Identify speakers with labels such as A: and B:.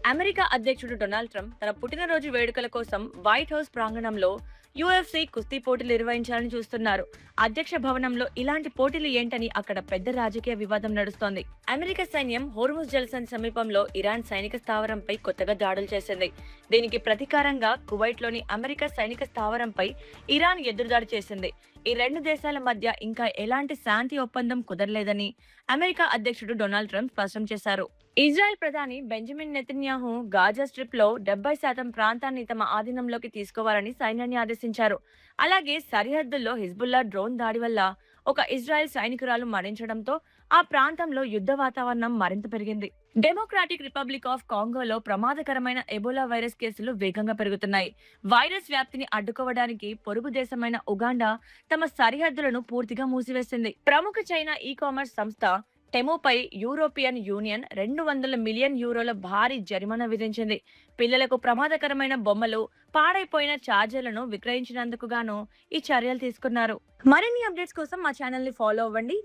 A: America అధ్యక్షుడు Donald Trump తన పుట్టినరోజు వేడుకల కోసం వైట్ హౌస్ ప్రాంగణంలో యుఎఫ్సి కుస్తీ పోటీలు నిర్వహించాలని చూస్తున్నారు. అధ్యక్ష భవనంలో ఇలాంటి పోటీలు ఏంటని అక్కడ పెద్ద రాజకీయ వివాదం నడుస్తోంది. అమెరికా సైన్యం హోర్ముజ్ జలసంధి సమీపంలో ఇరాన్ సైనిక స్థావరంపై కొత్తగా దాడులు చేసింది. దీనికి ప్రతీకారంగా కువైట్లోని అమెరికా సైనిక స్థావరంపై ఇరాన్ ఎదురుదాడి చేసింది. ఈ రెండు దేశాల మధ్య ఇంకా ఎలాంటి శాంతి ఒప్పందం కుదరలేదని అమెరికా అధ్యక్షుడు డొనాల్డ్ ట్రంప్ స్పష్టం చేశారు. ఇజ్రాయెల్ ప్రధాని బెంజమిన్ నెతన్యాహు గాజా స్ట్రిప్ లో 70% ప్రాంతాన్ని తమ ఆధీనంలోకి తీసుకోవాలని సైన్యాన్ని ఆదేశించారు. అలాగే సరిహద్దుల్లో హిజ్బుల్లా డ్రోన్ దాడి వల్ల ఒక ఇజ్రాయెల్ సైనికురాలు మరణించడంతో ఆ ప్రాంతంలో యుద్ధ వాతావరణం మరింత పెరిగింది. డెమోక్రాటిక్ రిపబ్లిక్ ఆఫ్ కాంగోలో ప్రమాదకరమైన ఎబోలా వైరస్ కేసులు వేగంగా పెరుగుతున్నాయి. వైరస్ వ్యాప్తిని అడ్డుకోవడానికి పొరుగు దేశమైన ఉగాండా తమ సరిహద్దులను పూర్తిగా మూసివేసింది. ప్రముఖ చైనా ఈ కామర్స్ సంస్థ టెమోపై యూరోపియన్ యూనియన్ 200 మిలియన్ యూరోల భారీ జరిమానా విధించింది. పిల్లలకు ప్రమాదకరమైన బొమ్మలు, పాడైపోయిన ఛార్జర్లను విక్రయించినందుకు గాను ఈ చర్యలు తీసుకున్నారు. మరిన్ని అప్డేట్స్ కోసం మా ఛానల్ ని ఫాలో అవ్వండి.